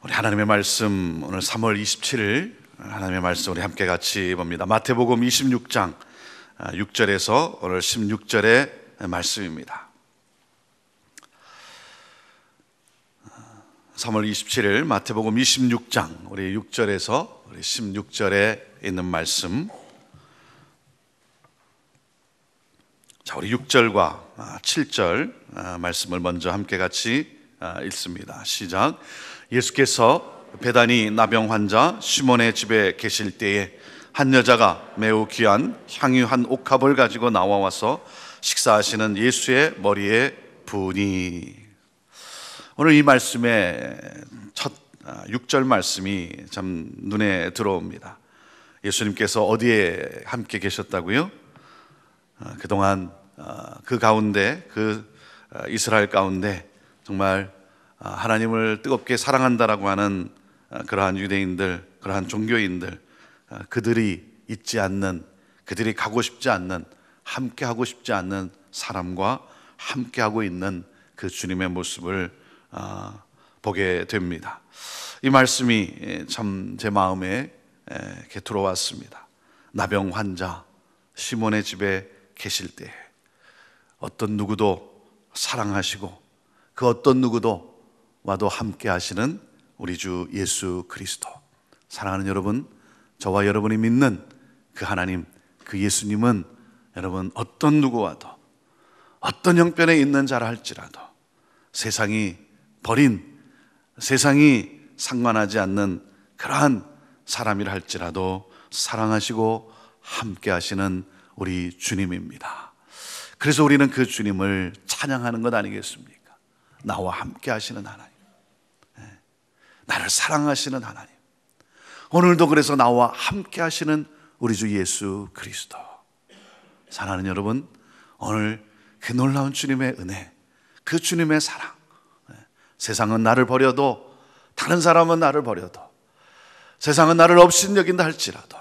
우리 하나님의 말씀, 오늘 3월 27일 하나님의 말씀 우리 함께 같이 봅니다. 마태복음 26장 6절에서 오늘 16절의 말씀입니다. 3월 27일 마태복음 26장 우리 6절에서 우리 16절에 있는 말씀. 자, 우리 6절과 7절 말씀을 먼저 함께 같이 읽습니다. 시작. 예수께서 베다니 나병 환자 시몬의 집에 계실 때에 한 여자가 매우 귀한 향유 한 옥합을 가지고 나와서 식사하시는 예수의 머리에 부으니. 오늘 이 말씀의 첫 6절 말씀이 참 눈에 들어옵니다. 예수님께서 어디에 함께 계셨다고요? 그동안 그 가운데, 이스라엘 가운데 정말 하나님을 뜨겁게 사랑한다라고 하는 그러한 유대인들, 그러한 종교인들, 그들이 있지 않는, 그들이 가고 싶지 않는, 함께 하고 싶지 않는 사람과 함께 하고 있는 그 주님의 모습을 보게 됩니다. 이 말씀이 참 제 마음에 이렇게 들어왔습니다. 나병 환자 시몬의 집에 계실 때 어떤 누구도 사랑하시고 그 어떤 누구도 와도 함께 하시는 우리 주 예수 그리스도. 사랑하는 여러분, 저와 여러분이 믿는 그 하나님, 그 예수님은 여러분 어떤 누구와도 어떤 형편에 있는 자라 할지라도 세상이 버린, 세상이 상관하지 않는 그러한 사람이라 할지라도 사랑하시고 함께 하시는 우리 주님입니다. 그래서 우리는 그 주님을 찬양하는 것 아니겠습니까? 나와 함께 하시는 하나님, 나를 사랑하시는 하나님, 오늘도 그래서 나와 함께 하시는 우리 주 예수 그리스도. 사랑하는 여러분, 오늘 그 놀라운 주님의 은혜, 그 주님의 사랑, 세상은 나를 버려도, 다른 사람은 나를 버려도, 세상은 나를 업신 여긴다 할지라도,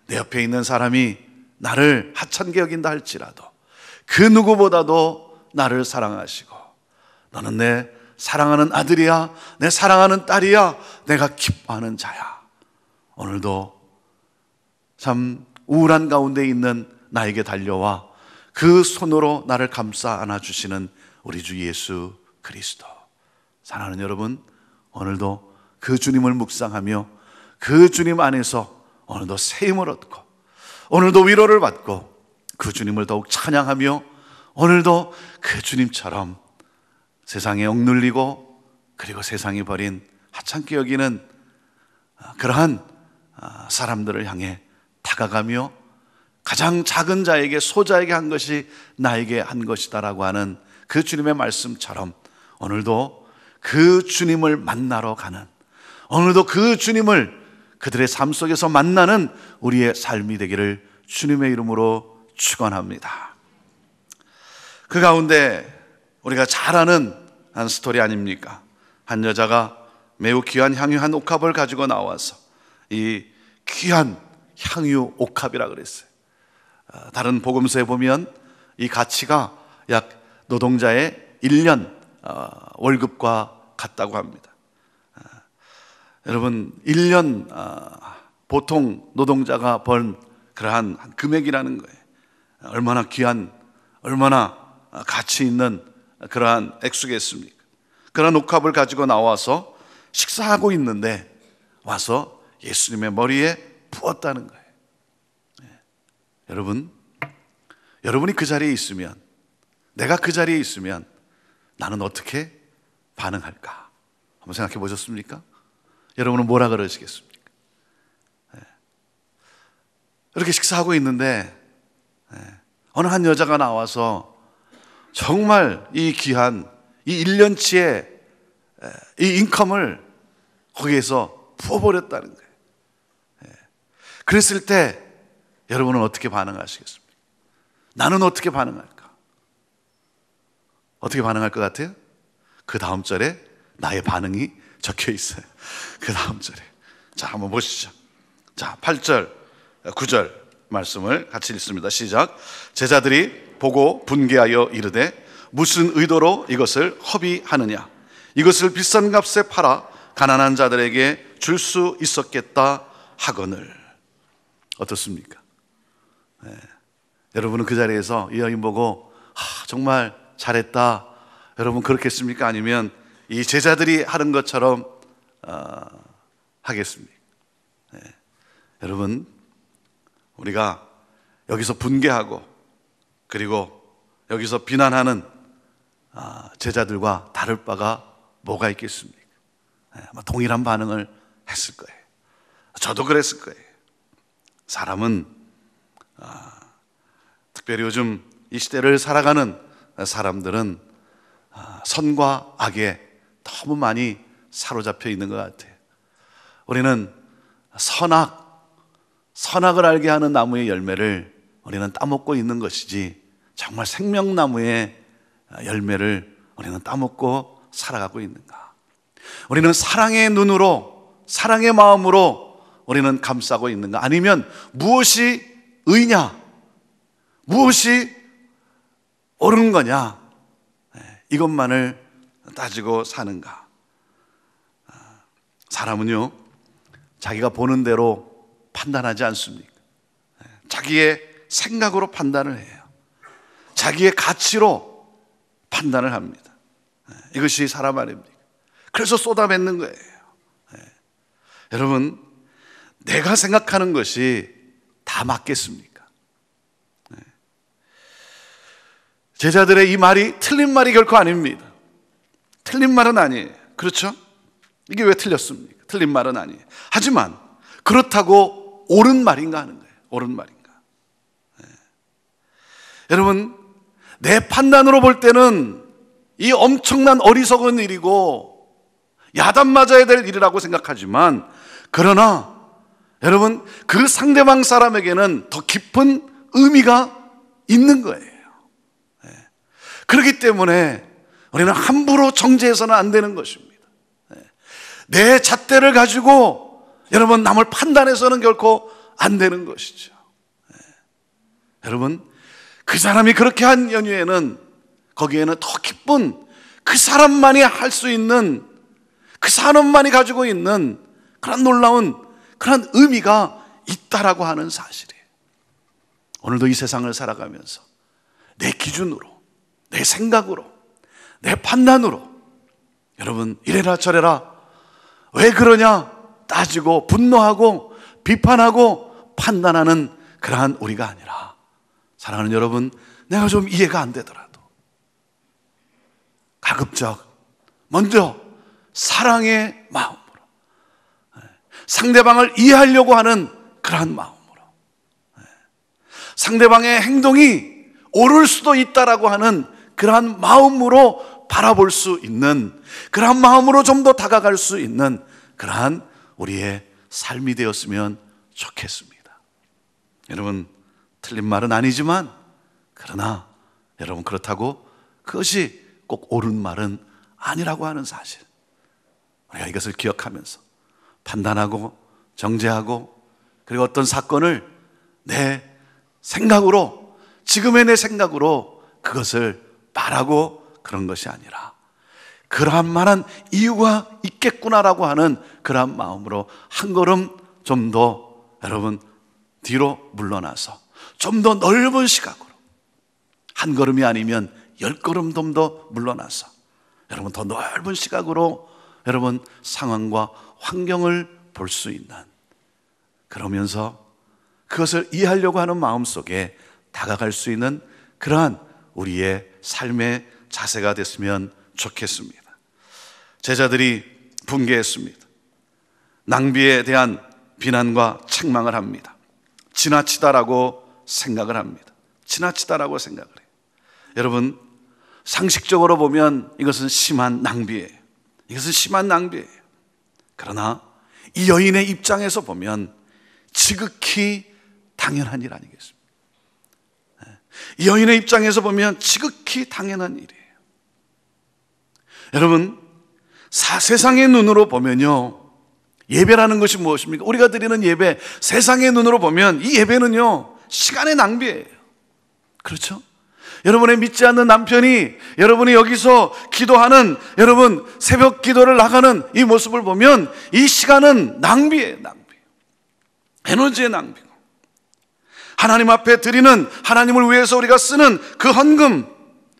내 옆에 있는 사람이 나를 하찮게 여긴다 할지라도 그 누구보다도 나를 사랑하시고, 너는 내 사랑하는 아들이야, 내 사랑하는 딸이야, 내가 기뻐하는 자야. 오늘도 참 우울한 가운데 있는 나에게 달려와 그 손으로 나를 감싸 안아주시는 우리 주 예수 그리스도. 사랑하는 여러분, 오늘도 그 주님을 묵상하며 그 주님 안에서 오늘도 새 힘을 얻고, 오늘도 위로를 받고, 그 주님을 더욱 찬양하며 오늘도 그 주님처럼 세상에 억눌리고 그리고 세상이 버린 하찮게 여기는 그러한 사람들을 향해 다가가며 가장 작은 자에게, 소자에게 한 것이 나에게 한 것이다라고 하는 그 주님의 말씀처럼 오늘도 그 주님을 만나러 가는, 오늘도 그 주님을 그들의 삶 속에서 만나는 우리의 삶이 되기를 주님의 이름으로 축원합니다. 그 가운데 우리가 잘 아는 한 스토리 아닙니까? 한 여자가 매우 귀한 향유 한 옥합을 가지고 나와서, 이 귀한 향유 옥합이라 그랬어요. 다른 복음서에 보면 이 가치가 약 노동자의 1년 월급과 같다고 합니다. 여러분, 1년 보통 노동자가 번 그러한 금액이라는 거예요. 얼마나 귀한, 얼마나 가치 있는 그러한 액수겠습니까? 그런 옥합을 가지고 나와서 식사하고 있는데 와서 예수님의 머리에 부었다는 거예요. 여러분이 그 자리에 있으면, 내가 그 자리에 있으면 나는 어떻게 반응할까? 한번 생각해 보셨습니까? 여러분은 뭐라 그러시겠습니까? 이렇게 식사하고 있는데 어느 한 여자가 나와서 정말 이 귀한 이 1년치의 이 인컴을 거기에서 부어버렸다는 거예요. 그랬을 때 여러분은 어떻게 반응하시겠습니까? 나는 어떻게 반응할까? 어떻게 반응할 것 같아요? 그 다음 절에 나의 반응이 적혀 있어요. 그 다음 절에. 자, 한번 보시죠. 자, 8절, 9절 말씀을 같이 읽습니다. 시작. 제자들이 보고 분개하여 이르되 무슨 의도로 이것을 허비하느냐? 이것을 비싼 값에 팔아 가난한 자들에게 줄 수 있었겠다 하거늘. 어떻습니까? 네. 여러분은 그 자리에서 이 여인 보고 정말 잘했다, 여러분 그렇겠습니까? 아니면 이 제자들이 하는 것처럼 하겠습니까? 네. 여러분, 우리가 여기서 분개하고 그리고 여기서 비난하는 제자들과 다를 바가 뭐가 있겠습니까? 네, 동일한 반응을 했을 거예요. 저도 그랬을 거예요. 사람은 특별히 요즘 이 시대를 살아가는 사람들은 선과 악에 너무 많이 사로잡혀 있는 것 같아요. 우리는 선악을 알게 하는 나무의 열매를 우리는 따먹고 있는 것이지, 정말 생명나무의 열매를 우리는 따먹고 살아가고 있는가? 우리는 사랑의 눈으로, 사랑의 마음으로 우리는 감싸고 있는가? 아니면 무엇이 의냐? 무엇이 옳은 거냐? 이것만을 따지고 사는가? 사람은요, 자기가 보는 대로 판단하지 않습니까? 자기의 생각으로 판단을 해요. 자기의 가치로 판단을 합니다. 이것이 사람 아닙니까? 그래서 쏟아뱉는 거예요. 여러분, 내가 생각하는 것이 다 맞겠습니까? 제자들의 이 말이 틀린 말이 결코 아닙니다. 틀린 말은 아니에요. 그렇죠? 이게 왜 틀렸습니까? 틀린 말은 아니에요. 하지만 그렇다고 옳은 말인가 하는 거예요. 옳은 말인가? 여러분, 내 판단으로 볼 때는 이 엄청난 어리석은 일이고 야단 맞아야 될 일이라고 생각하지만, 그러나 여러분, 그 상대방 사람에게는 더 깊은 의미가 있는 거예요. 그렇기 때문에 우리는 함부로 정죄해서는 안 되는 것입니다. 내 잣대를 가지고 여러분 남을 판단해서는 결코 안 되는 것이죠. 여러분, 그 사람이 그렇게 한 연유에는 거기에는 더 깊은, 그 사람만이 할 수 있는, 그 사람만이 가지고 있는 그런 놀라운 그런 의미가 있다라고 하는 사실이에요. 오늘도 이 세상을 살아가면서 내 기준으로, 내 생각으로, 내 판단으로 여러분 이래라 저래라, 왜 그러냐 따지고 분노하고 비판하고 판단하는 그러한 우리가 아니라, 사랑하는 여러분, 내가 좀 이해가 안 되더라도 가급적 먼저 사랑의 마음으로, 상대방을 이해하려고 하는 그러한 마음으로, 상대방의 행동이 옳을 수도 있다라고 하는 그러한 마음으로 바라볼 수 있는, 그러한 마음으로 좀 더 다가갈 수 있는 그러한 우리의 삶이 되었으면 좋겠습니다. 여러분, 틀린 말은 아니지만, 그러나 여러분, 그렇다고 그것이 꼭 옳은 말은 아니라고 하는 사실, 우리가 이것을 기억하면서 판단하고 정죄하고, 그리고 어떤 사건을 내 생각으로, 지금의 내 생각으로 그것을 말하고 그런 것이 아니라, 그러한 만한 이유가 있겠구나라고 하는 그러한 마음으로 한 걸음 좀 더 여러분 뒤로 물러나서 좀 더 넓은 시각으로, 한 걸음이 아니면 10걸음 좀 더 물러나서 여러분 더 넓은 시각으로 여러분 상황과 환경을 볼 수 있는, 그러면서 그것을 이해하려고 하는 마음 속에 다가갈 수 있는 그러한 우리의 삶의 자세가 됐으면 좋겠습니다. 제자들이 분개했습니다. 낭비에 대한 비난과 책망을 합니다. 지나치다라고 생각을 합니다. 지나치다라고 생각을 해요. 여러분, 상식적으로 보면 이것은 심한 낭비예요. 이것은 심한 낭비예요. 그러나 이 여인의 입장에서 보면 지극히 당연한 일 아니겠습니까? 이 여인의 입장에서 보면 지극히 당연한 일이에요. 여러분, 세상의 눈으로 보면요, 예배라는 것이 무엇입니까? 우리가 드리는 예배, 세상의 눈으로 보면 이 예배는요 시간의 낭비예요. 그렇죠? 여러분의 믿지 않는 남편이 여러분이 여기서 기도하는, 여러분 새벽 기도를 나가는 이 모습을 보면 이 시간은 낭비예요. 낭비. 에너지의 낭비고, 하나님 앞에 드리는, 하나님을 위해서 우리가 쓰는 그 헌금,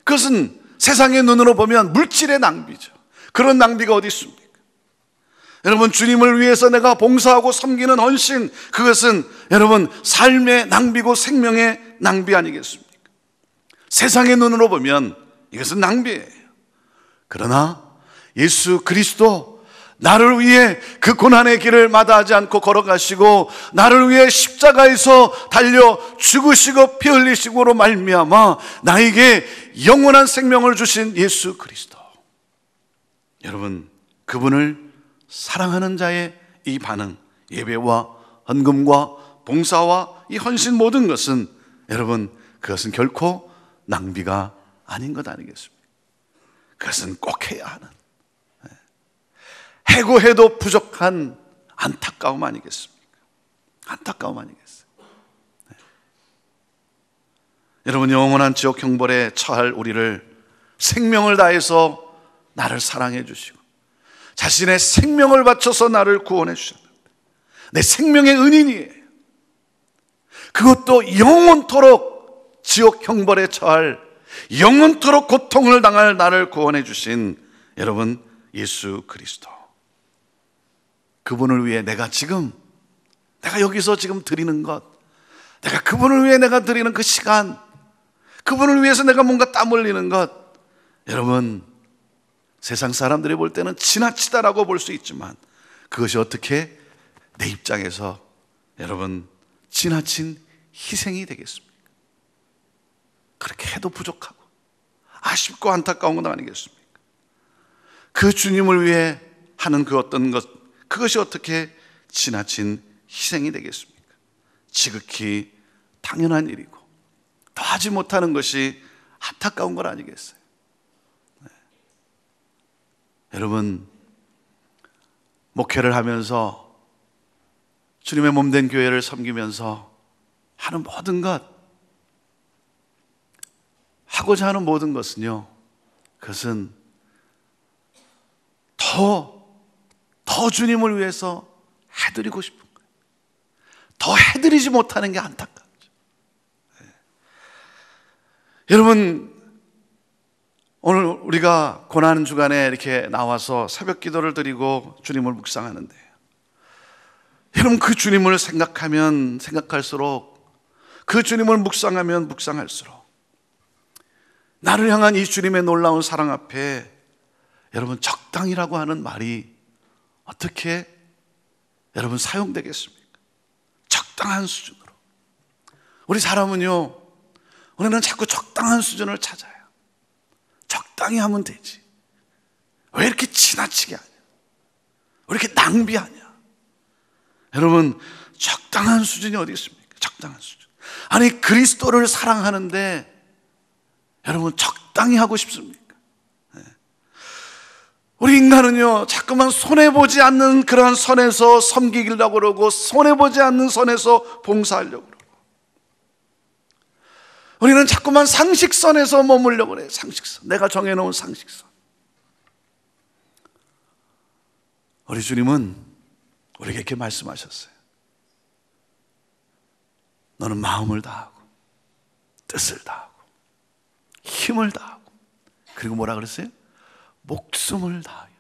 그것은 세상의 눈으로 보면 물질의 낭비죠. 그런 낭비가 어디 있습니까? 여러분, 주님을 위해서 내가 봉사하고 섬기는 헌신, 그것은 여러분 삶의 낭비고 생명의 낭비 아니겠습니까? 세상의 눈으로 보면 이것은 낭비예요. 그러나 예수 그리스도 나를 위해 그 고난의 길을 마다하지 않고 걸어가시고 나를 위해 십자가에서 달려 죽으시고 피 흘리시고로 말미암아 나에게 영원한 생명을 주신 예수 그리스도, 여러분 그분을 사랑하는 자의 이 반응, 예배와 헌금과 봉사와 이 헌신, 모든 것은 여러분 그것은 결코 낭비가 아닌 것 아니겠습니까? 그것은 꼭 해야 하는, 해고해도 부족한 안타까움 아니겠습니까? 안타까움 아니겠어요? 여러분, 영원한 지옥 형벌에 처할 우리를 생명을 다해서 나를 사랑해 주시고 자신의 생명을 바쳐서 나를 구원해 주셨는데, 내 생명의 은인이에요. 그것도 영원토록 지옥 형벌에 처할, 영원토록 고통을 당할 나를 구원해 주신 여러분 예수 그리스도, 그분을 위해 내가 여기서 지금 드리는 것, 내가 그분을 위해 내가 드리는 그 시간, 그분을 위해서 내가 뭔가 땀 흘리는 것, 여러분 세상 사람들이 볼 때는 지나치다라고 볼 수 있지만 그것이 어떻게 내 입장에서 여러분 지나친 희생이 되겠습니까? 그렇게 해도 부족하고 아쉽고 안타까운 건 아니겠습니까? 그 주님을 위해 하는 그 어떤 것, 그것이 어떻게 지나친 희생이 되겠습니까? 지극히 당연한 일이고 더 하지 못하는 것이 안타까운 것 아니겠어요? 네. 여러분, 목회를 하면서 주님의 몸된 교회를 섬기면서 하는 모든 것, 하고자 하는 모든 것은요, 그것은 더 주님을 위해서 해드리고 싶은 거예요. 더 해드리지 못하는 게 안타깝죠. 네. 여러분, 오늘 우리가 고난 주간에 이렇게 나와서 새벽 기도를 드리고 주님을 묵상하는데, 여러분 그 주님을 생각하면 생각할수록, 그 주님을 묵상하면 묵상할수록 나를 향한 이 주님의 놀라운 사랑 앞에 여러분 적당이라고 하는 말이 어떻게 여러분 사용되겠습니까? 적당한 수준으로. 우리 사람은요, 우리는 자꾸 적당한 수준을 찾아요. 적당히 하면 되지. 왜 이렇게 지나치게 하냐? 왜 이렇게 낭비하냐? 여러분, 적당한 수준이 어디 있습니까? 적당한 수준. 아니, 그리스도를 사랑하는데 여러분 적당히 하고 싶습니까? 우리 인간은요, 자꾸만 손해보지 않는 그러한 선에서 섬기려고 그러고 손해보지 않는 선에서 봉사하려고 그러고, 우리는 자꾸만 상식선에서 머물려고 그래요. 상식선, 내가 정해놓은 상식선. 우리 주님은 우리에게 이렇게 말씀하셨어요. 너는 마음을 다하고 뜻을 다하고 힘을 다하고, 그리고 뭐라 그랬어요? 목숨을 다하여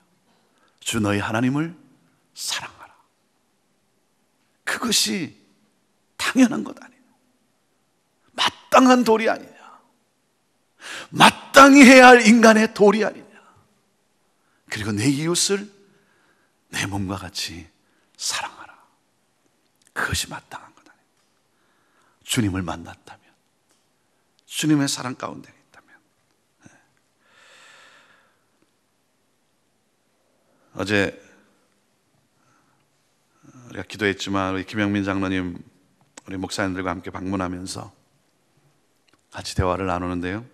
주 너희 하나님을 사랑하라. 그것이 당연한 것 아니냐? 마땅한 도리 아니냐? 마땅히 해야 할 인간의 도리 아니냐? 그리고 내 이웃을 내 몸과 같이 사랑하라. 그것이 마땅한 것 아니냐? 주님을 만났다면, 주님의 사랑 가운데 있다면. 어제 우리가 기도했지만 우리 김영민 장로님, 우리 목사님들과 함께 방문하면서 같이 대화를 나누는데요,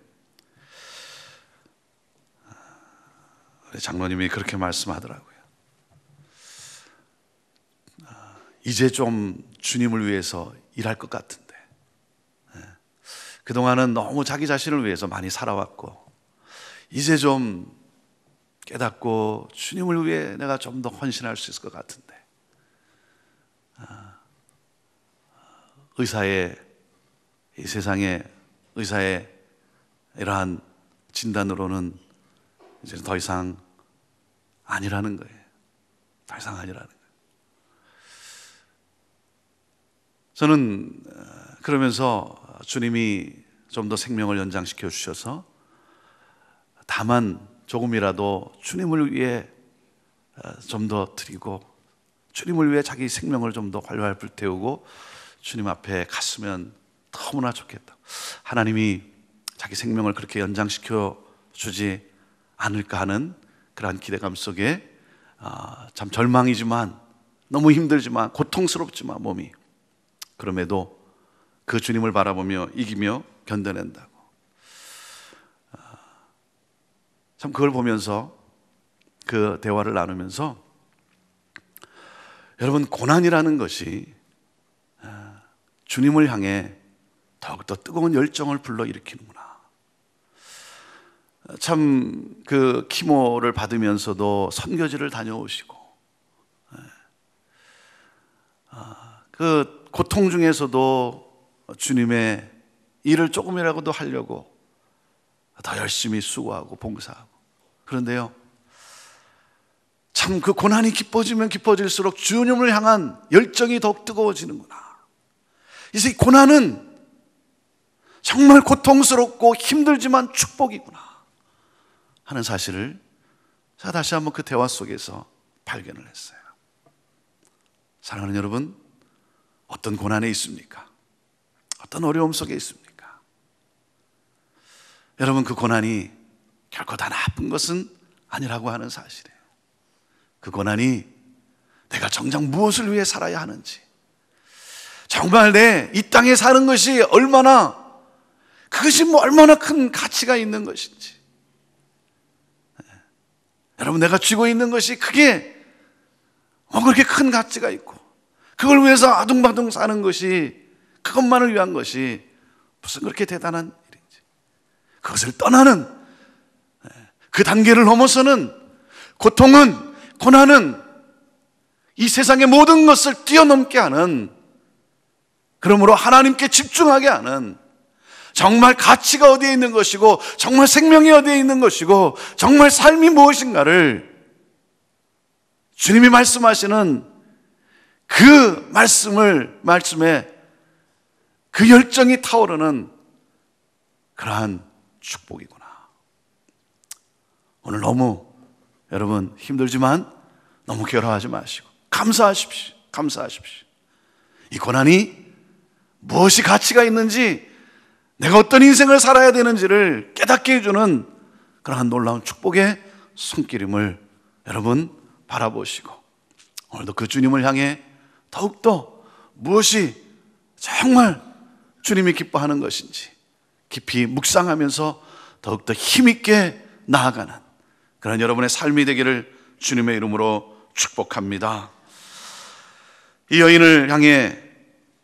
우리 장로님이 그렇게 말씀하더라고요. 이제 좀 주님을 위해서 일할 것 같은데, 그동안은 너무 자기 자신을 위해서 많이 살아왔고, 이제 좀 깨닫고 주님을 위해 내가 좀 더 헌신할 수 있을 것 같은데, 이 세상의 의사의 이러한 진단으로는 이제 더 이상 아니라는 거예요. 더 이상 아니라는 거예요. 저는 그러면서 주님이 좀 더 생명을 연장시켜 주셔서 다만 조금이라도 주님을 위해 좀 더 드리고, 주님을 위해 자기 생명을 좀 더 활활 불태우고 주님 앞에 갔으면 너무나 좋겠다. 하나님이 자기 생명을 그렇게 연장시켜 주지 않을까 하는 그러한 기대감 속에 참 절망이지만, 너무 힘들지만, 고통스럽지만 몸이, 그럼에도 그 주님을 바라보며 이기며 견뎌낸다고. 참 그걸 보면서, 그 대화를 나누면서, 여러분, 고난이라는 것이 주님을 향해 더욱더 뜨거운 열정을 불러일으키는구나. 참 그 키모를 받으면서도 선교지를 다녀오시고, 그 고통 중에서도 주님의 일을 조금이라도 하려고 더 열심히 수고하고 봉사하고. 그런데요, 참 그 고난이 깊어지면 깊어질수록 주님을 향한 열정이 더욱 뜨거워지는구나. 이제 고난은 정말 고통스럽고 힘들지만 축복이구나 하는 사실을 제가 다시 한번 그 대화 속에서 발견을 했어요. 사랑하는 여러분, 어떤 고난에 있습니까? 어떤 어려움 속에 있습니까? 여러분, 그 고난이 결코 다 나쁜 것은 아니라고 하는 사실이에요. 그 고난이 내가 정작 무엇을 위해 살아야 하는지, 정말 내 이 땅에 사는 것이 그것이 얼마나 큰 가치가 있는 것인지, 여러분, 내가 쥐고 있는 것이 그게 그렇게 큰 가치가 있고, 그걸 위해서 아둥바둥 사는 것이, 그것만을 위한 것이 무슨 그렇게 대단한 일인지, 그것을 떠나는 그 단계를 넘어서는 고통은, 고난은 이 세상의 모든 것을 뛰어넘게 하는, 그러므로 하나님께 집중하게 하는, 정말 가치가 어디에 있는 것이고, 정말 생명이 어디에 있는 것이고, 정말 삶이 무엇인가를 주님이 말씀하시는 그 말씀에 그 열정이 타오르는 그러한 축복이구나. 오늘 너무 여러분 힘들지만 너무 괴로워하지 마시고 감사하십시오. 이 고난이 무엇이 가치가 있는지, 내가 어떤 인생을 살아야 되는지를 깨닫게 해주는 그러한 놀라운 축복의 손길임을 여러분 바라보시고, 오늘도 그 주님을 향해 더욱더 무엇이 정말 주님이 기뻐하는 것인지 깊이 묵상하면서 더욱더 힘있게 나아가는 그런 여러분의 삶이 되기를 주님의 이름으로 축복합니다. 이 여인을 향해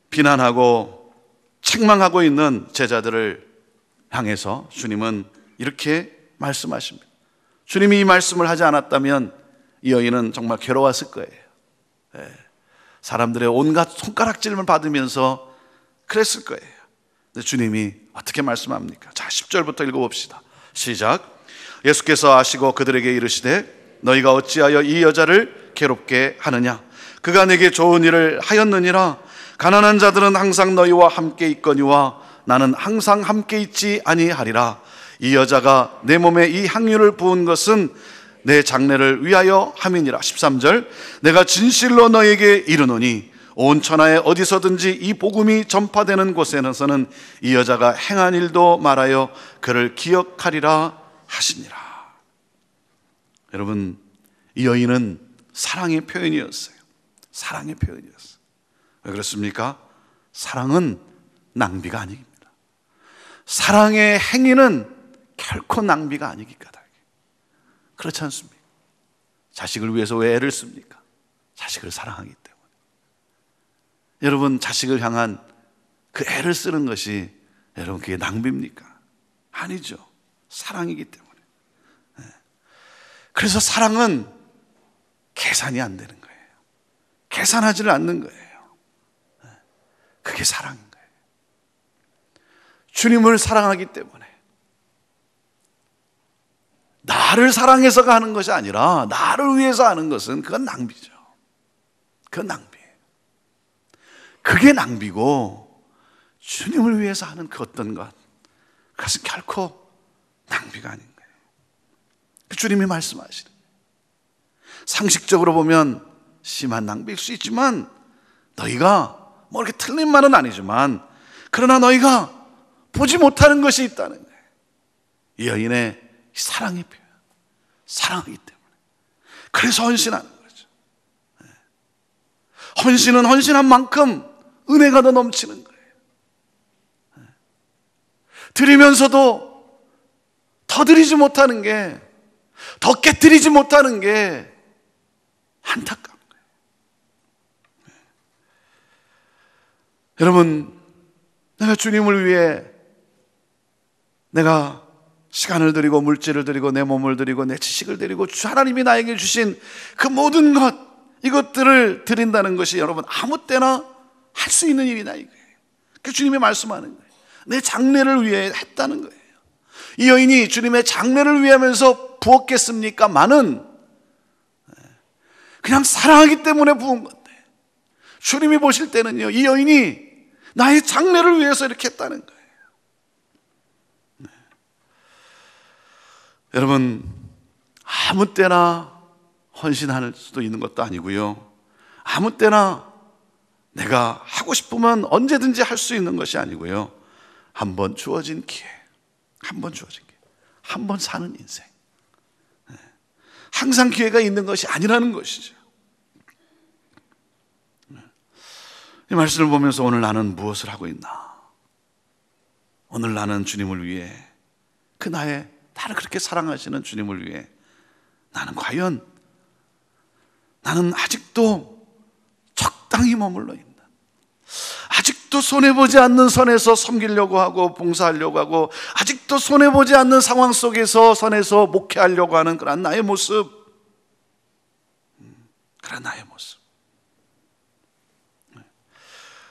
비난하고 책망하고 있는 제자들을 향해서 주님은 이렇게 말씀하십니다. 주님이 이 말씀을 하지 않았다면 이 여인은 정말 괴로웠을 거예요. 사람들의 온갖 손가락질을 받으면서 그랬을 거예요. 근데 주님이 어떻게 말씀합니까? 자, 10절부터 읽어봅시다. 시작. 예수께서 아시고 그들에게 이르시되 너희가 어찌하여 이 여자를 괴롭게 하느냐? 그가 내게 좋은 일을 하였느니라. 가난한 자들은 항상 너희와 함께 있거니와 나는 항상 함께 있지 아니하리라. 이 여자가 내 몸에 이 향유를 부은 것은 내 장례를 위하여 함이니라. 13절. 내가 진실로 너에게 이르노니 온 천하에 어디서든지 이 복음이 전파되는 곳에서는 이 여자가 행한 일도 말하여 그를 기억하리라 하시니라. 여러분, 이 여인은 사랑의 표현이었어요. 사랑의 표현이었어요. 왜 그렇습니까? 사랑은 낭비가 아닙니다. 사랑의 행위는 결코 낭비가 아니기 까닭에. 그렇지 않습니까? 자식을 위해서 왜 애를 씁니까? 자식을 사랑하기 때문에. 여러분, 자식을 향한 그 애를 쓰는 것이 여러분, 그게 낭비입니까? 아니죠. 사랑이기 때문에. 그래서 사랑은 계산이 안 되는 거예요. 계산하지를 않는 거예요. 그게 사랑인 거예요. 주님을 사랑하기 때문에 나를 사랑해서가 하는 것이 아니라 나를 위해서 하는 것은 그건 낭비죠. 그건 낭비예요. 그게 낭비고 주님을 위해서 하는 그 어떤 것, 그것은 결코 낭비가 아닌 거예요. 주님이 말씀하시는, 상식적으로 보면 심한 낭비일 수 있지만 너희가 뭐 이렇게 틀린 말은 아니지만 그러나 너희가 보지 못하는 것이 있다는 거예요. 이 여인의 사랑의 표현, 사랑하기 때문에. 그래서 헌신하는 거죠. 헌신은 헌신한 만큼 은혜가 더 넘치는 거예요. 드리면서도 더 드리지 못하는 게, 더 깨뜨리지 못하는 게 안타까운 거예요. 여러분, 내가 주님을 위해 내가 시간을 드리고 물질을 드리고 내 몸을 드리고 내 지식을 드리고 하나님이 나에게 주신 그 모든 것, 이것들을 드린다는 것이 여러분 아무 때나 할 수 있는 일이다 이거예요. 그 주님이 말씀하는 거예요. 내 장래를 위해 했다는 거예요. 이 여인이 주님의 장래를 위하면서 부었겠습니까? 많은 그냥 사랑하기 때문에 부은 건데, 주님이 보실 때는요, 이 여인이 나의 장래를 위해서 이렇게 했다는 거예요. 여러분, 아무 때나 헌신할 수도 있는 것도 아니고요, 아무 때나 내가 하고 싶으면 언제든지 할 수 있는 것이 아니고요, 한 번 주어진 기회, 한 번 주어진 기회, 한 번 사는 인생, 항상 기회가 있는 것이 아니라는 것이죠. 이 말씀을 보면서 오늘 나는 무엇을 하고 있나? 오늘 나는 주님을 위해, 그 나를 그렇게 사랑하시는 주님을 위해 나는 아직도 적당히 머물러 있는, 아직도 손해보지 않는 선에서 섬기려고 하고 봉사하려고 하고, 아직도 손해보지 않는 상황 속에서 선에서 목회하려고 하는 그런 나의 모습, 그런 나의 모습.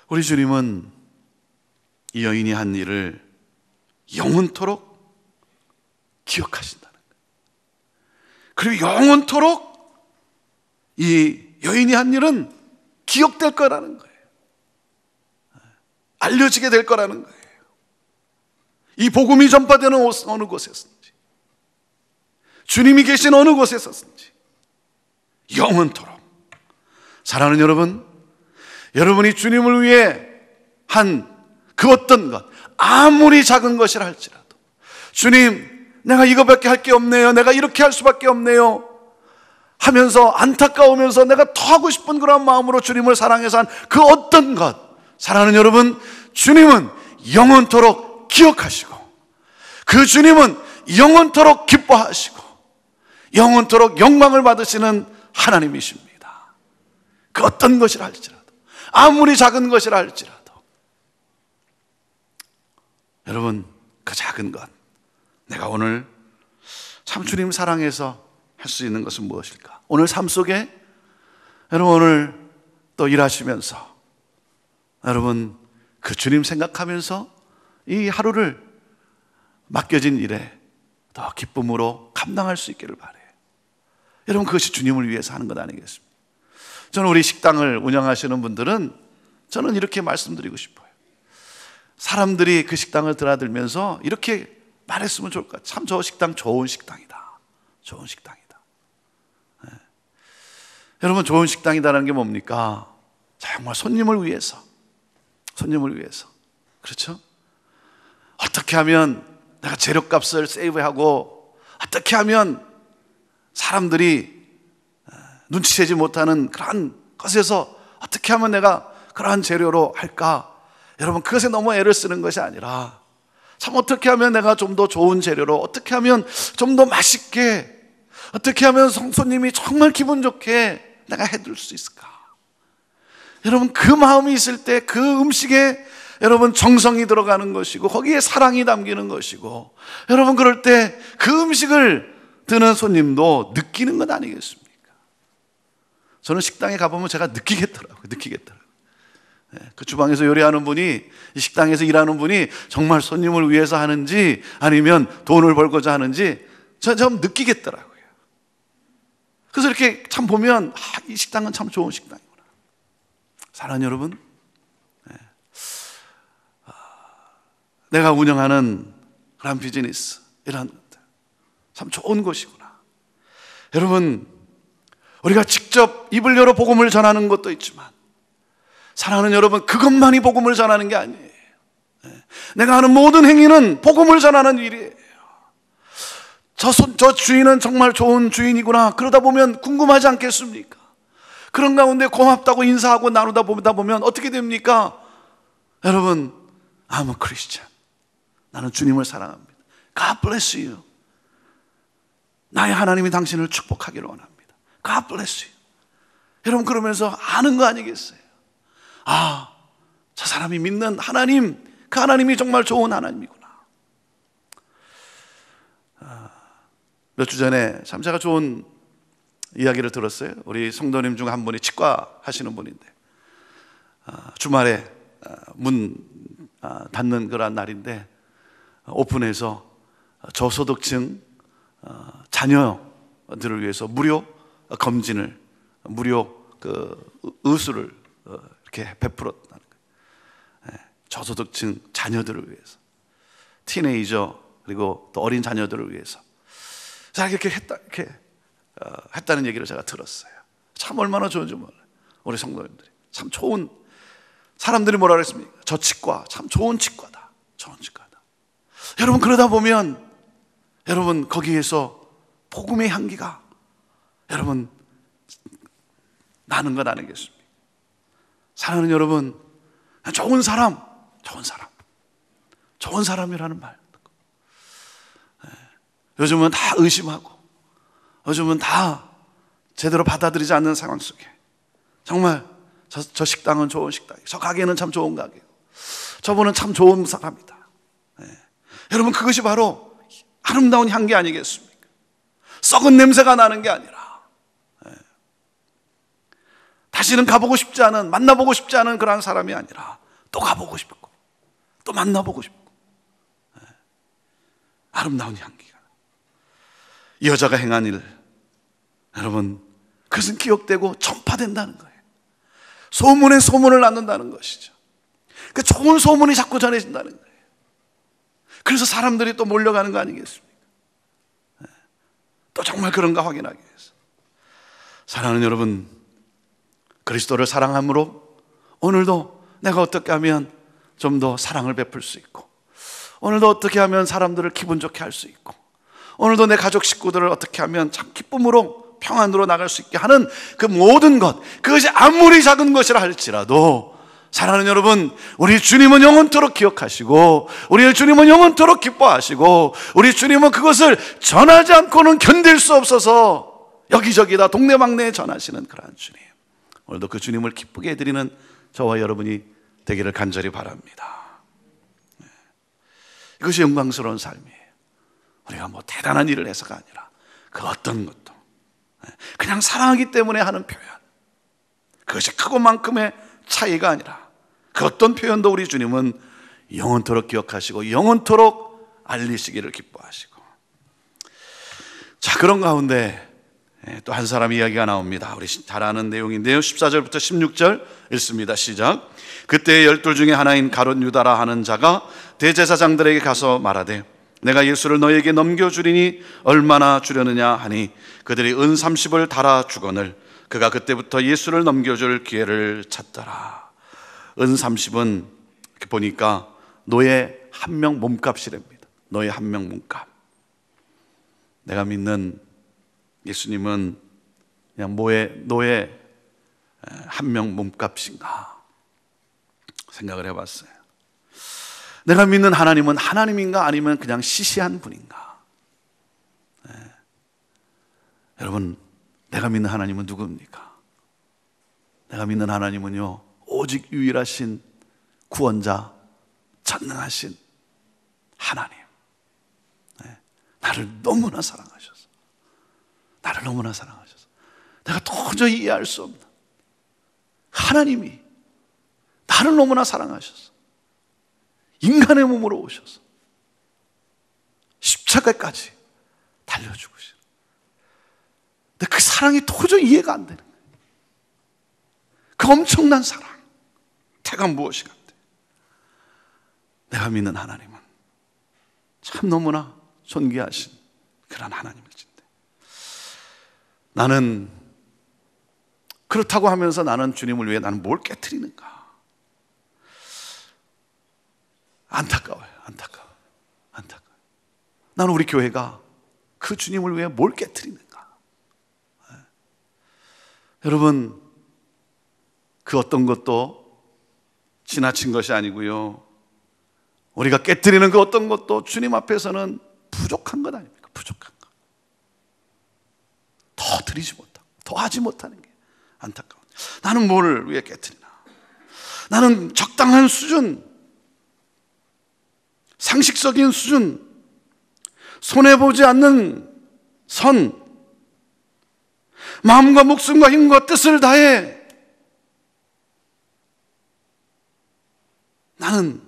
우리 주님은 이 여인이 한 일을 영원토록 기억하신다는 거예요. 그리고 영원토록 이 여인이 한 일은 기억될 거라는 거예요. 알려지게 될 거라는 거예요. 이 복음이 전파되는 어느 곳에서든지, 주님이 계신 어느 곳에서든지 영원토록. 사랑하는 여러분, 여러분이 주님을 위해 한 그 어떤 것, 아무리 작은 것이라 할지라도, 주님, 내가 이거밖에 할 게 없네요, 내가 이렇게 할 수밖에 없네요 하면서 안타까우면서 내가 더 하고 싶은 그런 마음으로 주님을 사랑해서 한 그 어떤 것, 사랑하는 여러분, 주님은 영원토록 기억하시고, 그 주님은 영원토록 기뻐하시고 영원토록 영광을 받으시는 하나님이십니다. 그 어떤 것이라 할지라도, 아무리 작은 것이라 할지라도, 여러분, 그 작은 것, 내가 오늘 참 주님 사랑해서 할 수 있는 것은 무엇일까? 오늘 삶 속에 여러분, 오늘 또 일하시면서 여러분 그 주님 생각하면서 이 하루를 맡겨진 일에 더 기쁨으로 감당할 수 있기를 바라요. 여러분, 그것이 주님을 위해서 하는 것 아니겠습니까? 저는 우리 식당을 운영하시는 분들은 저는 이렇게 말씀드리고 싶어요. 사람들이 그 식당을 드나들면서 이렇게 말했으면 좋을 것 같아요. 참, 저 식당 좋은 식당이다, 좋은 식당이다. 네. 여러분, 좋은 식당이다라는 게 뭡니까? 정말 손님을 위해서, 손님을 위해서, 그렇죠? 어떻게 하면 내가 재료값을 세이브하고, 어떻게 하면 사람들이 눈치채지 못하는 그러한 것에서 어떻게 하면 내가 그러한 재료로 할까? 여러분, 그것에 너무 애를 쓰는 것이 아니라, 참 어떻게 하면 내가 좀 더 좋은 재료로, 어떻게 하면 좀 더 맛있게, 어떻게 하면 손님이 정말 기분 좋게 내가 해줄 수 있을까? 여러분, 그 마음이 있을 때 그 음식에 여러분 정성이 들어가는 것이고 거기에 사랑이 담기는 것이고, 여러분 그럴 때 그 음식을 드는 손님도 느끼는 것 아니겠습니까? 저는 식당에 가보면 제가 느끼겠더라고요. 그 주방에서 요리하는 분이, 이 식당에서 일하는 분이 정말 손님을 위해서 하는지 아니면 돈을 벌고자 하는지 좀 느끼겠더라고요. 그래서 이렇게 참 보면 이 식당은 참 좋은 식당이구나. 사랑하는 여러분, 내가 운영하는 그런 비즈니스, 이런 것들 참 좋은 곳이구나. 여러분, 우리가 직접 입을 열어 복음을 전하는 것도 있지만, 사랑하는 여러분, 그것만이 복음을 전하는 게 아니에요. 내가 하는 모든 행위는 복음을 전하는 일이에요. 저 주인은 정말 좋은 주인이구나. 그러다 보면 궁금하지 않겠습니까? 그런 가운데 고맙다고 인사하고 나누다 보면 어떻게 됩니까? 여러분, I'm a Christian. 나는 주님을 사랑합니다. God bless you. 나의 하나님이 당신을 축복하기를 원합니다. God bless you. 여러분, 그러면서 아는 거 아니겠어요? 아, 저 사람이 믿는 하나님, 그 하나님이 정말 좋은 하나님이구나. 몇 주 전에 참 제가 좋은 이야기를 들었어요. 우리 성도님 중 한 분이 치과 하시는 분인데, 주말에 문 닫는 그런 날인데 오픈해서 저소득층 자녀들을 위해서 무료 검진을, 무료 그 의술을 이렇게 베풀었다는 거예요. 저소득층 자녀들을 위해서, 티네이저 그리고 또 어린 자녀들을 위해서 이렇게 했다는 얘기를 제가 들었어요. 참 얼마나 좋은지 몰라요. 우리 성도님들이 참 좋은, 사람들이 뭐라 그랬습니까? 저 치과 참 좋은 치과다, 좋은 치과다. 여러분, 그러다 보면 여러분 거기에서 복음의 향기가 여러분 나는 것 아니겠습니까? 사랑하는 여러분, 좋은 사람이라는 말, 요즘은 다 의심하고, 요즘은 다 제대로 받아들이지 않는 상황 속에 정말 저 식당은 좋은 식당이고, 저 가게는 참 좋은 가게고, 저분은 참 좋은 사람이다. 여러분, 그것이 바로 아름다운 향기 아니겠습니까? 썩은 냄새가 나는 게 아니라, 다시는 가보고 싶지 않은, 만나보고 싶지 않은 그런 사람이 아니라 또 가보고 싶고 또 만나보고 싶고, 아름다운 향기가, 이 여자가 행한 일, 여러분, 그것은 기억되고 전파된다는 거예요. 소문에 소문을 낳는다는 것이죠. 그 좋은 소문이 자꾸 전해진다는 거예요. 그래서 사람들이 또 몰려가는 거 아니겠습니까? 또 정말 그런가 확인하기 위해서. 사랑하는 여러분, 그리스도를 사랑함으로 오늘도 내가 어떻게 하면 좀 더 사랑을 베풀 수 있고, 오늘도 어떻게 하면 사람들을 기분 좋게 할 수 있고, 오늘도 내 가족 식구들을 어떻게 하면 참 기쁨으로 평안으로 나갈 수 있게 하는 그 모든 것, 그것이 아무리 작은 것이라 할지라도, 사랑하는 여러분, 우리 주님은 영원토록 기억하시고, 우리 주님은 영원토록 기뻐하시고, 우리 주님은 그것을 전하지 않고는 견딜 수 없어서 여기저기다 동네방네에 전하시는 그러한 주님, 오늘도 그 주님을 기쁘게 해드리는 저와 여러분이 되기를 간절히 바랍니다. 이것이 영광스러운 삶이에요. 우리가 뭐 대단한 일을 해서가 아니라 그 어떤 것도 그냥 사랑하기 때문에 하는 표현, 그것이 크고만큼의 차이가 아니라 그 어떤 표현도 우리 주님은 영원토록 기억하시고 영원토록 알리시기를 기뻐하시고. 자, 그런 가운데 또 한 사람 이야기가 나옵니다. 우리 잘 아는 내용인데요, 14절부터 16절 읽습니다. 시작. 그때 12 중에 하나인 가룟 유다라 하는 자가 대제사장들에게 가서 말하되, 내가 예수를 너에게 넘겨주리니 얼마나 주려느냐 하니, 그들이 은 30을 달아 주거늘 그가 그때부터 예수를 넘겨줄 기회를 찾더라. 은 30은 이렇게 보니까 노예 한 명 몸값이랍니다. 노예 한 명 몸값. 내가 믿는 예수님은 그냥 노예 한 명 몸값인가 생각을 해봤어요. 내가 믿는 하나님은 하나님인가 아니면 그냥 시시한 분인가? 여러분, 내가 믿는 하나님은 누굽니까? 내가 믿는 하나님은요, 오직 유일하신 구원자, 전능하신 하나님, 나를 너무나 사랑하셔서, 나를 너무나 사랑하셔서 내가 도저히 이해할 수 없는 하나님이 나를 너무나 사랑하셔서 인간의 몸으로 오셔서 십자가까지 달려주시고, 근데 그 사랑이 도저히 이해가 안 되는 거예요. 그 엄청난 사랑, 대가 무엇이 같아? 내가 믿는 하나님은 참 너무나 존귀하신 그런 하나님이신데, 나는 그렇다고 하면서 나는 주님을 위해 나는 뭘 깨트리는가? 안타까워요. 안타까워요. 나는 우리 교회가 그 주님을 위해 뭘 깨트리는가? 여러분, 그 어떤 것도 지나친 것이 아니고요, 우리가 깨트리는 그 어떤 것도 주님 앞에서는 부족한 것 아닙니까? 부족한 것. 더 드리지 못하고 더 하지 못하는 게 안타까워. 나는 뭘 위해 깨트리나? 나는 적당한 수준, 상식적인 수준, 손해보지 않는 선, 마음과 목숨과 힘과 뜻을 다해 나는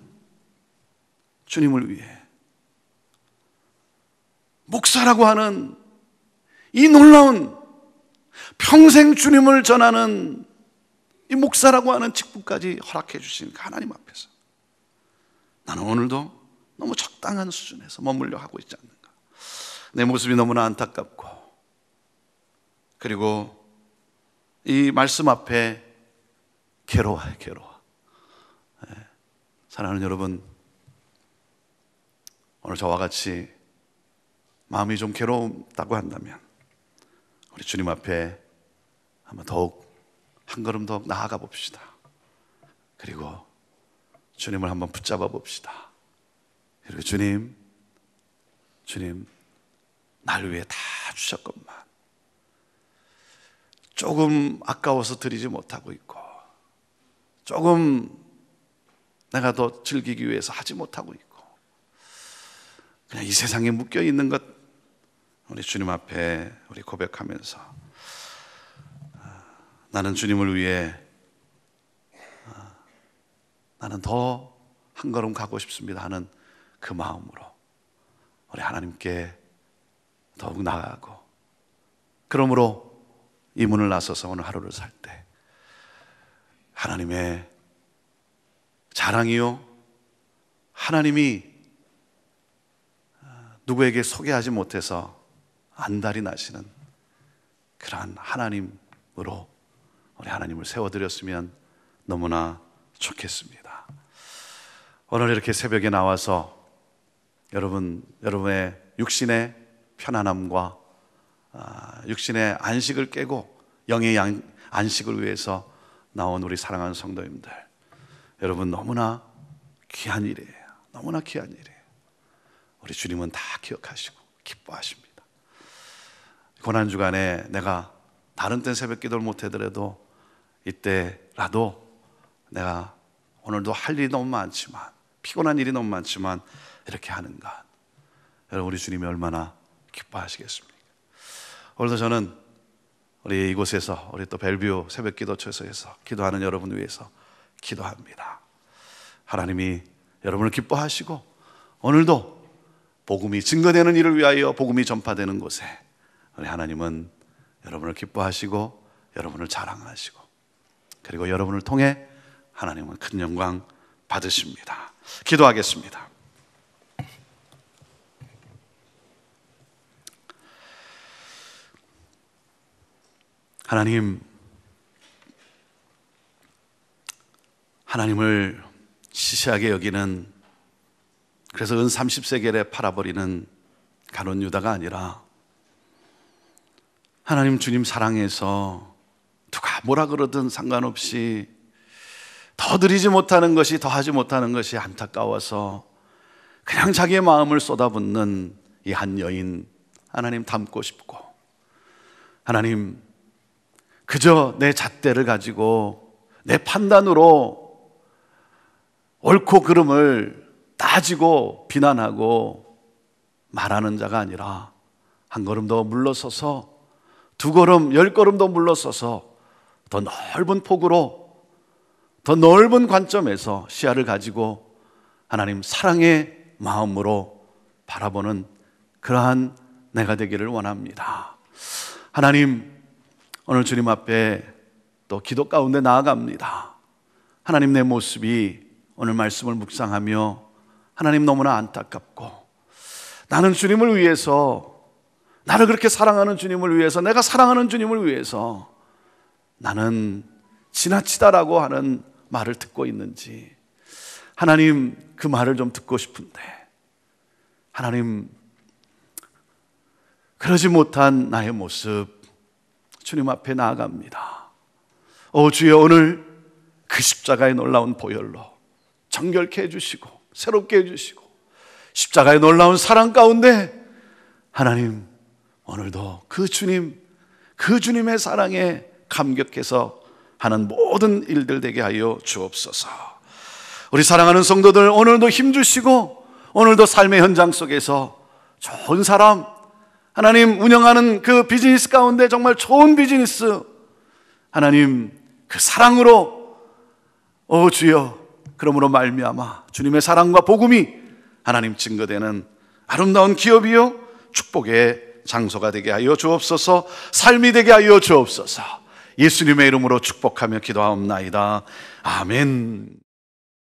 주님을 위해 목사라고 하는 이 놀라운 평생 주님을 전하는 이 목사라고 하는 직분까지 허락해 주신 하나님 앞에서 나는 오늘도 너무 적당한 수준에서 머물려 하고 있지 않는가? 내 모습이 너무나 안타깝고, 그리고 이 말씀 앞에 괴로워요. 사랑하는 여러분, 오늘 저와 같이 마음이 좀 괴롭다고 한다면 우리 주님 앞에 한번 더욱 한 걸음 더 나아가 봅시다. 그리고 주님을 한번 붙잡아 봅시다. 그리고 주님, 날 위해 다 주셨건만 조금 아까워서 드리지 못하고 있고, 조금 내가 더 즐기기 위해서 하지 못하고 있고, 그냥 이 세상에 묶여 있는 것 우리 주님 앞에 우리 고백하면서 나는 주님을 위해 나는 더 한 걸음 가고 싶습니다 하는 그 마음으로 우리 하나님께 더욱 나아가고, 그러므로 이 문을 나서서 오늘 하루를 살 때 하나님의 자랑이요, 하나님이 누구에게 소개하지 못해서 안달이 나시는 그러한 하나님으로 우리 하나님을 세워드렸으면 너무나 좋겠습니다. 오늘 이렇게 새벽에 나와서 여러분의 육신의 편안함과 육신의 안식을 깨고 영의 안식을 위해서 나온 우리 사랑하는 성도님들, 여러분 너무나 귀한 일이에요. 너무나 귀한 일이에요. 우리 주님은 다 기억하시고 기뻐하십니다. 고난주간에 내가 다른 땐 새벽 기도를 못하더라도 이때라도 내가 오늘도 할 일이 너무 많지만, 피곤한 일이 너무 많지만 이렇게 하는 것, 여러분 우리 주님이 얼마나 기뻐하시겠습니까? 오늘도 저는 우리 이곳에서, 우리 또 벨뷰 새벽 기도처에서 기도하는 여러분 위해서 기도합니다. 하나님이 여러분을 기뻐하시고 오늘도 복음이 증거되는 일을 위하여 복음이 전파되는 곳에 우리 하나님은 여러분을 기뻐하시고 여러분을 자랑하시고, 그리고 여러분을 통해 하나님은 큰 영광 받으십니다. 기도하겠습니다. 하나님을 시시하게 여기는, 그래서 은 30세겔에 팔아버리는 가룟 유다가 아니라 하나님 주님 사랑해서 누가 뭐라 그러든 상관없이 더 드리지 못하는 것이, 더 하지 못하는 것이 안타까워서 그냥 자기의 마음을 쏟아붓는 이 한 여인, 하나님 닮고 싶고, 하나님 그저 내 잣대를 가지고 내 판단으로 옳고 그름을 따지고 비난하고 말하는 자가 아니라 한 걸음 더 물러서서, 두 걸음, 10걸음 더 물러서서 더 넓은 폭으로, 더 넓은 관점에서 시야를 가지고 하나님 사랑의 마음으로 바라보는 그러한 내가 되기를 원합니다. 하나님, 오늘 주님 앞에 또 기도 가운데 나아갑니다. 하나님, 내 모습이 오늘 말씀을 묵상하며 하나님 너무나 안타깝고, 나는 주님을 위해서, 나를 그렇게 사랑하는 주님을 위해서, 내가 사랑하는 주님을 위해서 나는 지나치다라고 하는 말을 듣고 있는지, 하나님 그 말을 좀 듣고 싶은데, 하나님 그러지 못한 나의 모습 주님 앞에 나아갑니다. 주여, 오늘 그 십자가의 놀라운 보혈로 정결케 해주시고 새롭게 해주시고 십자가의 놀라운 사랑 가운데 하나님 오늘도 그 주님의 사랑에 감격해서 하는 모든 일들 되게 하여 주옵소서. 우리 사랑하는 성도들, 오늘도 힘주시고 오늘도 삶의 현장 속에서 좋은 사람, 하나님 운영하는 그 비즈니스 가운데 정말 좋은 비즈니스, 하나님 그 사랑으로, 주여, 그러므로 말미암아 주님의 사랑과 복음이 하나님 증거되는 아름다운 기업이요 축복의 장소가 되게 하여 주옵소서. 삶이 되게 하여 주옵소서. 예수님의 이름으로 축복하며 기도하옵나이다. 아멘.